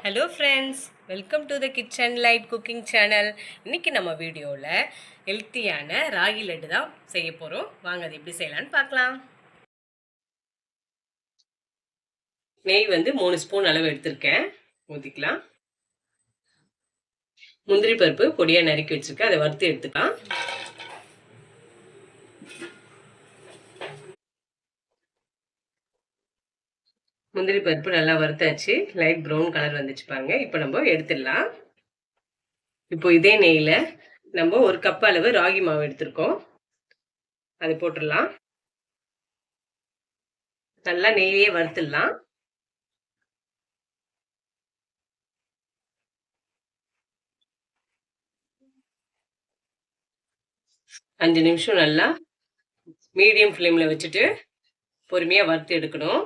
Hello friends, welcome to the kitchen light cooking channel. இன்றைக்கி நம்ம வீடியோவில் ஹெல்த்தியான ராகி லட்டு தான் செய்ய போகிறோம். வாங்க அது எப்படி செய்யலான்னு பார்க்கலாம். நெய் 3 ஸ்பூன் அளவு எடுத்திருக்கேன், ஊற்றிக்கலாம். முந்திரி பருப்பு பொடியாக நறுக்கி வச்சுருக்கேன், அதை வறுத்து எடுத்துக்கலாம். முந்திரி பருப்பு நல்லா வறுத்தாச்சு, லைட் ப்ரௌன் கலர் வந்துச்சு பாருங்க. இப்போ நம்ம எடுத்துடலாம். இப்போ இதே நெய்யில் நம்ம 1 கப் அளவு ராகி மாவு எடுத்திருக்கோம், அதை போட்டுடலாம். நல்லா நெய்யே வறுத்துடலாம். அஞ்சு நிமிஷம் நல்லா மீடியம் ஃப்ளேமில் வச்சுட்டு பொறுமையாக வறுத்து எடுக்கணும்.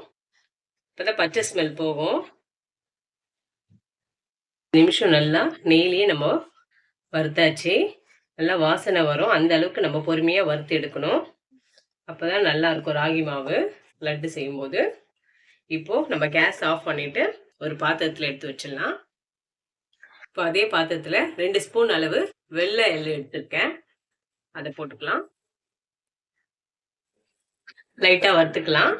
இப்போதான் பச்சை ஸ்மெல் போகும். நிமிஷம் நல்லா நெய்லேயே நம்ம வறுத்தாச்சு, நல்லா வாசனை வரும். அந்த அளவுக்கு நம்ம பொறுமையாக வறுத்து எடுக்கணும். அப்போ தான் நல்லா இருக்கும் ராகி மாவு லட்டு செய்யும்போது. இப்போது நம்ம கேஸ் ஆஃப் பண்ணிவிட்டு ஒரு பாத்திரத்தில் எடுத்து வச்சிடலாம். இப்போ அதே பாத்திரத்தில் 2 ஸ்பூன் அளவு வெள்ளை எள்ளு எடுத்துருக்கேன், அதை போட்டுக்கலாம். லைட்டாக வறுத்துக்கலாம்.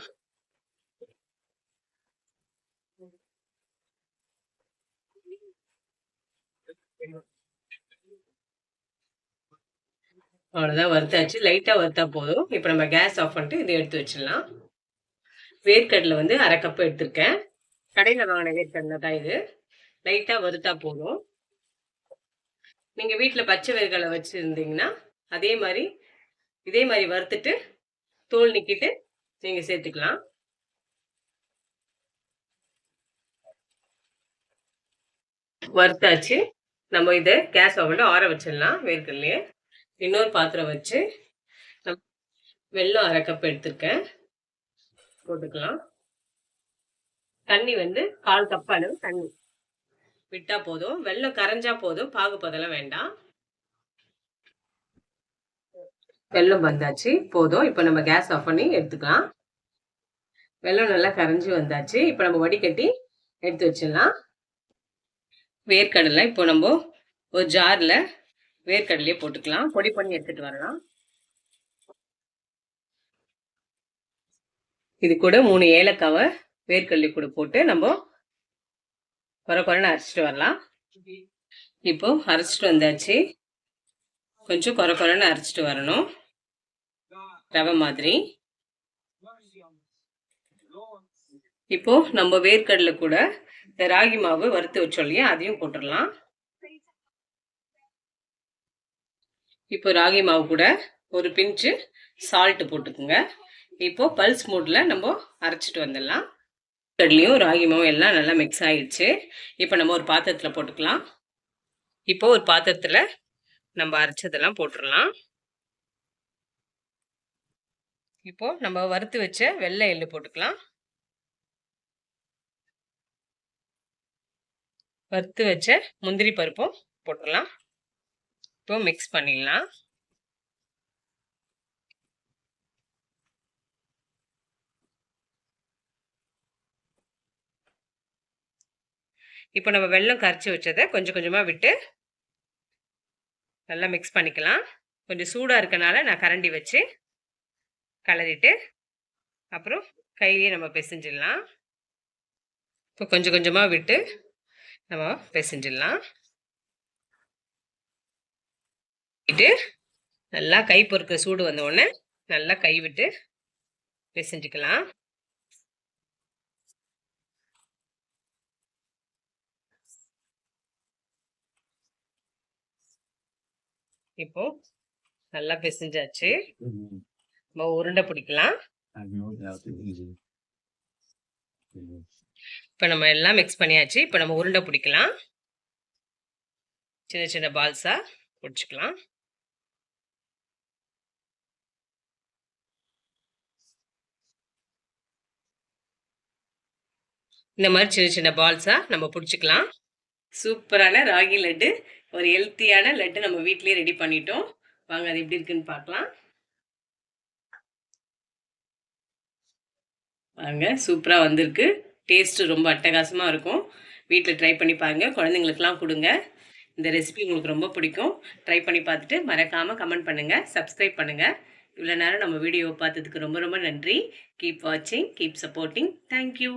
அவ்வளோதான், வறுத்தாச்சு. லைட்டாக வறுத்தா போதும். இப்போ நம்ம கேஸ் ஆஃப் பண்ணிட்டு இதை எடுத்து வச்சிடலாம். வேர்க்கடலை 1/2 கப் எடுத்திருக்கேன், கடையில் வாங்கின வேர்க்கடலை தான் இது. லைட்டாக வறுத்தா போதும். நீங்கள் வீட்டில் பச்சை வேர்க்கடலை வச்சுருந்தீங்கன்னா இதே மாதிரி வறுத்துட்டு தோல் நீக்கிட்டு நீங்கள் சேர்த்துக்கலாம். வறுத்தாச்சு. நம்ம இதை கேஸ் ஆஃப்ல ஆற வச்சிடலாம். வேர்க்கடலையே இன்னொரு பாத்திரம் வச்சு வெல்லம் 1/2 கப் எடுத்திருக்கேன், போட்டுக்கலாம். தண்ணி 1/4 கப் அளவு தண்ணி விட்டா போதும். வெல்லம் கரைஞ்சா போதும், பாகு பதெல்லாம் வேண்டாம். வெல்லம் வந்தாச்சு, போதும். இப்போ நம்ம கேஸ் ஆஃப் பண்ணி எடுத்துக்கலாம். வெல்லம் நல்லா கரைஞ்சி வந்தாச்சு. இப்போ நம்ம வடிகட்டி எடுத்து வச்சிடலாம். வேர்க்கடலை இப்போ நம்ம ஒரு ஜாரில் வேர்க்கடலையே போட்டுக்கலாம். பொடி பண்ணி எடுத்துட்டு வரலாம். இது கூட 3 ஏலக்காவை வேர்க்கடலை கூட போட்டு நம்ம குறைன்னு அரைச்சிட்டு வரலாம். இப்போ அரைச்சிட்டு வந்தாச்சு. கொஞ்சம் குறைன்னு அரைச்சிட்டு வரணும், ரவை மாதிரி. இப்போ நம்ம வேர்க்கடலை கூட இந்த ராகி மாவு வறுத்து வச்சோம் இல்லையா, அதையும் போட்டுடலாம். இப்போ ராகி மாவு கூட ஒரு பிஞ்சு சால்ட் போட்டுக்குங்க. இப்போ பல்ஸ் மூடில் நம்ம அரைச்சிட்டு வந்துடலாம். கடலையும் ராகி மாவும் எல்லாம் நல்லா மிக்ஸ் ஆகிடுச்சு. இப்போ நம்ம ஒரு பாத்திரத்தில் போட்டுக்கலாம். இப்போ ஒரு பாத்திரத்தில் நம்ம அரைச்சதெல்லாம் போட்டுடலாம். இப்போ நம்ம வறுத்து வச்ச வெள்ளை எள்ளு போட்டுக்கலாம். வறுத்து வச்ச முந்திரி பருப்பும் போட்டுடலாம். இப்போ மிக்ஸ் பண்ணிடலாம். இப்போ நம்ம வெல்லம் கரைச்சி வச்சதை கொஞ்சம் கொஞ்சமாக விட்டு நல்லா மிக்ஸ் பண்ணிக்கலாம். கொஞ்சம் சூடாக இருக்கனால நான் கரண்டி வச்சு கலரிட்டு அப்புறம் கையிலேயே நம்ம பிசைஞ்சிடலாம். இப்போ கொஞ்சம் கொஞ்சமாக விட்டு நம்ம பிசைஞ்சிடலாம். நல்லா கை பொறுக்க சூடு வந்த உடனே நல்லா கை விட்டு பிசைஞ்சிக்கலாம். இப்போ நல்லா பிசைஞ்சாச்சு. நம்ம உருண்டை பிடிக்கலாம். இப்போ நம்ம எல்லாம் மிக்ஸ் பண்ணியாச்சு. இப்போ நம்ம உருண்டை பிடிக்கலாம். சின்ன சின்ன பால்ஸா பிடிச்சிக்கலாம். இந்த மாதிரி சின்ன சின்ன பால்ஸா நம்ம பிடிச்சிக்கலாம். சூப்பரான ராகி லட்டு, ஒரு ஹெல்த்தியான லட்டு நம்ம வீட்லயே ரெடி பண்ணிட்டோம். வாங்க அது எப்படி இருக்குன்னு பார்க்கலாம். வாங்க, சூப்பராக வந்திருக்கு. டேஸ்ட்டு ரொம்ப அட்டகாசமாக இருக்கும். வீட்டில் ட்ரை பண்ணி பாருங்கள், குழந்தைங்களுக்குலாம் கொடுங்க. இந்த ரெசிபி உங்களுக்கு ரொம்ப பிடிக்கும். ட்ரை பண்ணி பார்த்துட்டு மறக்காமல் கமெண்ட் பண்ணுங்கள், சப்ஸ்கிரைப் பண்ணுங்கள். இவ்வளோ நேரம் நம்ம வீடியோவை பார்த்ததுக்கு ரொம்ப ரொம்ப நன்றி. கீப் வாட்சிங், கீப் சப்போர்ட்டிங். தேங்க்யூ.